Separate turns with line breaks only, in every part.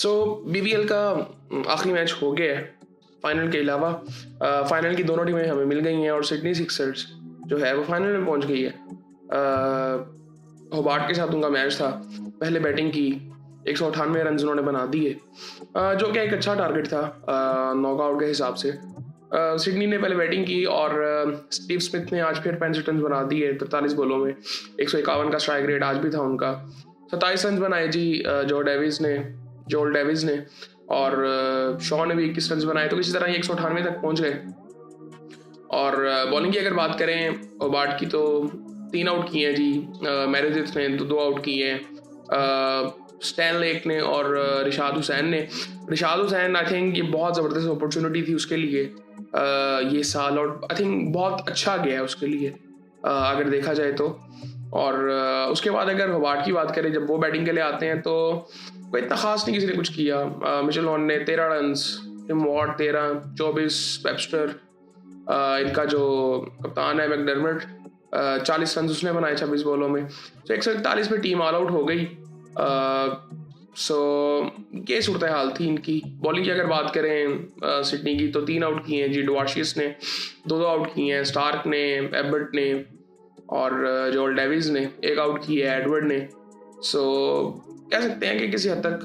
सो BBL का आखिरी match हो गया है फाइनल के अलावा। फाइनल की दोनों टीमें हमें मिल गई हैं और सिडनी सिक्सर्स जो है वो फाइनल में पहुंच गई है। होबार्ट के साथ उनका मैच था। पहले बैटिंग की 198 रन उन्होंने बना दिए, जो कि एक अच्छा टारगेट था नॉकआउट के हिसाब से। सिडनी ने पहले बैटिंग की और स्टीव स्मिथ ने आज फिर 65 रन बना दिए 43 बॉलों में। 151 का स्ट्राइक रेट आज भी था उनका। 27 रन बनाए जी जोल डेविस ने और शॉ ने भी 21 रन बनाए, तो किसी तरह ये 198 तक पहुंच गए। और बॉलिंग की अगर बात करें होबार्ट की तो 3 आउट किए हैं जी। मेरेदिथ ने 2 आउट किए हैं, स्टैन लेक ने और रिशाद हुसैन ने। रिशाद हुसैन आई थिंक ये बहुत ज़बरदस्त अपॉर्चुनिटी थी उसके लिए ये साल, और आई थिंक बहुत अच्छा गया है उसके लिए अगर देखा जाए तो। और उसके बाद अगर होबार्ट की बात करें, जब वो बैटिंग के लिए आते हैं तो कोई इतना खास नहीं किसी ने कुछ किया। मिचेल हॉर्न ने 13 रन, टिम वॉर्ड 13, 24 वेबस्टर, इनका जो कप्तान है मैकडर्मिट 40 रन उसने बनाए 26 बॉलों में। तो 141 में टीम ऑल आउट हो गई। सो ये सूरत हाल थी इनकी। बॉलिंग की अगर बात करें सिडनी की तो 3 आउट किए हैं जी। डुआर्शियस ने 2 आउट किए हैं, स्टार्क ने, एबर्ट ने और जोल डेविस ने 1 आउट किया है, एडवर्ड ने। सो कह सकते हैं कि किसी हद तक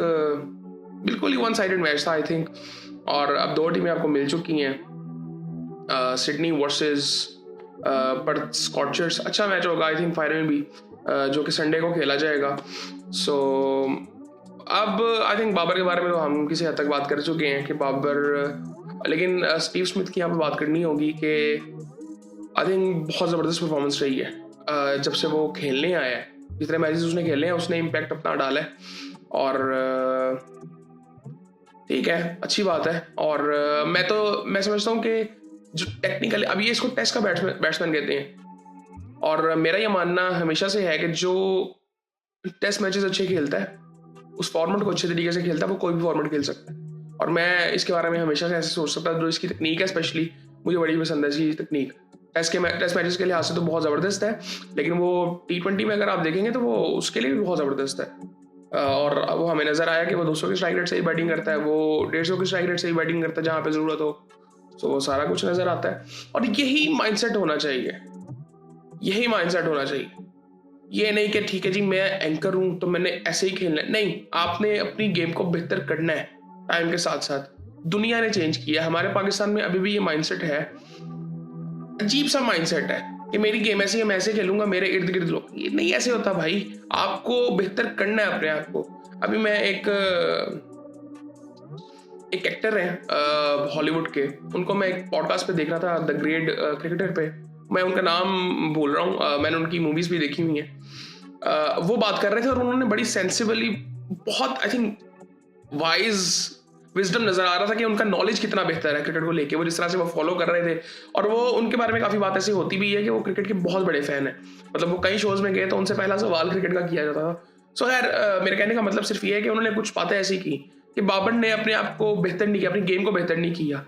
बिल्कुल ही वन साइडेड मैच था आई थिंक। और अब 2 टीमें आपको मिल चुकी हैं, सिडनी वर्सेस पर्थ स्कॉचर्स। अच्छा मैच होगा आई थिंक फाइनल भी, जो कि संडे को खेला जाएगा। सो अब आई थिंक बाबर के बारे में तो हम किसी हद तक बात कर चुके हैं कि बाबर, लेकिन स्टीव स्मिथ की यहाँ पे बात करनी होगी कि आई थिंक बहुत ज़बरदस्त परफॉर्मेंस रही है जब से वो खेलने आया है। जितने मैचेस उसने खेले हैं उसने इम्पैक्ट अपना डाला है और ठीक है, अच्छी बात है। और मैं समझता हूँ कि जो टेक्निकली अब ये इसको टेस्ट का बैट्समैन कहते हैं, और मेरा ये मानना हमेशा से है कि जो टेस्ट मैचेस अच्छे खेलता है, उस फॉर्मेट को अच्छे तरीके से खेलता है, वो कोई भी फॉर्मेट खेल सकता है। और मैं इसके बारे में हमेशा से ऐसे सोच सकता हूँ, जो इसकी तकनीक है स्पेशली मुझे बड़ी पसंद है इसकी तकनीक। टेस्ट मैचेस के लिहाज से तो बहुत ज़बरदस्त है, लेकिन वो T20 में अगर आप देखेंगे तो वो उसके लिए भी बहुत ज़बरदस्त है। और वो हमें नज़र आया कि वो 200 की स्ट्राइक रेट से ही बैटिंग करता है, वो 150 की स्ट्राइक रेट से ही बैटिंग करता है जहाँ पे ज़रूरत हो। सो वो सारा कुछ नज़र आता है और यही माइंडसेट होना चाहिए, यही माइंडसेट होना चाहिए। ये नहीं कि ठीक है जी मैं एंकर हूँ तो मैंने ऐसे ही खेलना है, नहीं, आपने अपनी गेम को बेहतर करना है टाइम के साथ साथ। दुनिया ने चेंज किया, हमारे पाकिस्तान में अभी भी ये माइंडसेट है, अजीब सा माइंडसेट है कि मेरी गेम ऐसी है, मैं ऐसे खेलूंगा, मेरे इर्द गिर्द लोग। ये नहीं ऐसे होता भाई, आपको बेहतर करना है अपने आप को। अभी मैं एक एक्टर है हॉलीवुड के, उनको मैं एक पॉडकास्ट पे देख रहा था, द ग्रेट क्रिकेटर पे। मैं उनका नाम भूल रहा हूँ, मैंने उनकी मूवीज भी देखी हुई हैं। वो बात कर रहे थे और उन्होंने बड़ी सेंसिबली, बहुत आई थिंक वाइज विजडम नजर आ रहा था कि उनका नॉलेज कितना बेहतर है क्रिकेट को लेके, वो जिस तरह से वो फॉलो कर रहे थे। और वो उनके बारे में काफी बात ऐसी होती भी है कि वो क्रिकेट के बहुत बड़े फैन है। मतलब वो कई शोज में गए तो उनसे पहला सवाल क्रिकेट का किया जाता था। सो यार मेरे कहने का मतलब सिर्फ ये है कि उन्होंने कुछ बातें ऐसी की कि बाबर ने अपने आप को बेहतर नहीं किया, अपनी गेम को बेहतर नहीं किया।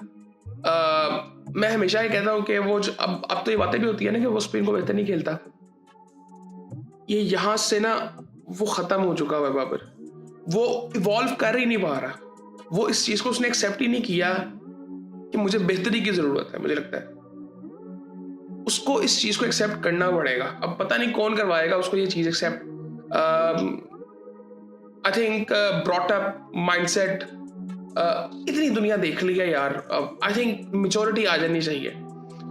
मैं हमेशा ये कहता हूँ कि वो अब तो ये बातें भी होती है ना कि वो स्पिन को बेहतर नहीं खेलता, ये यहाँ से ना वो खत्म हो चुका हुआ है बाबर। वो इवॉल्व कर ही नहीं पा रहा, वो इस चीज को उसने एक्सेप्ट ही नहीं किया कि मुझे बेहतरी की जरूरत है। मुझे लगता है उसको इस चीज को एक्सेप्ट करना पड़ेगा। अब पता नहीं कौन करवाएगा उसको ये चीज accept. I think brought up mindset, इतनी दुनिया देख ली है यार, आई थिंक मेच्योरिटी आ जानी चाहिए।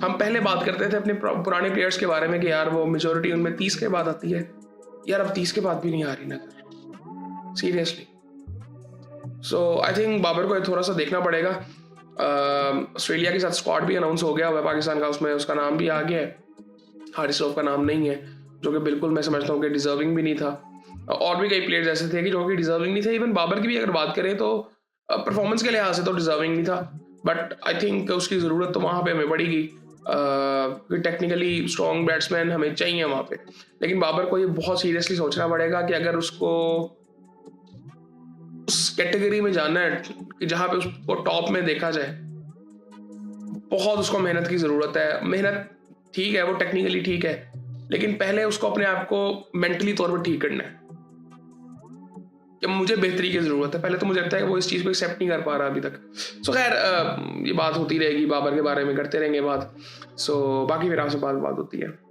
हम पहले बात करते थे अपने पुराने प्लेयर्स के बारे में कि यार वो मेच्योरिटी उनमें 30 के बाद आती है, यार अब 30 के बाद भी नहीं आ रही नजर, seriously. So I think Babar को थोड़ा सा देखना पड़ेगा। ऑस्ट्रेलिया के साथ स्क्वाड भी अनाउंस हो गया हुआ है पाकिस्तान का, उसमें उसका नाम भी आ गया है, हारिस रऊफ का नाम नहीं है, जो कि बिल्कुल मैं समझता हूँ कि डिजर्विंग भी नहीं था। और भी कई प्लेयर्स ऐसे थे कि जो कि डिजर्विंग नहीं थे। इवन बाबर की भी अगर बात करें तो परफॉर्मेंस के लिहाज से तो डिजर्विंग नहीं था, बट आई थिंक उसकी ज़रूरत तो वहाँ पे हमें पड़ेगी, टेक्निकली स्ट्रॉन्ग बैट्समैन हमें चाहिए वहाँ पे। लेकिन बाबर को ये बहुत सीरियसली सोचना पड़ेगा कि अगर उसको उस कैटेगरी में जाना है कि जहाँ पे उसको टॉप में देखा जाए, बहुत उसको मेहनत की ज़रूरत है। मेहनत ठीक है, वो टेक्निकली ठीक है, लेकिन पहले उसको अपने आप को मेंटली तौर पर ठीक करना है। कि मुझे बेहतरी की ज़रूरत है। पहले तो मुझे लगता है कि वो इस चीज़ को एक्सेप्ट नहीं कर पा रहा अभी तक। सो खैर ये बात होती रहेगी, बाबर के बारे में करते रहेंगे बात। सो बाकी फिर आपसे बात होती है।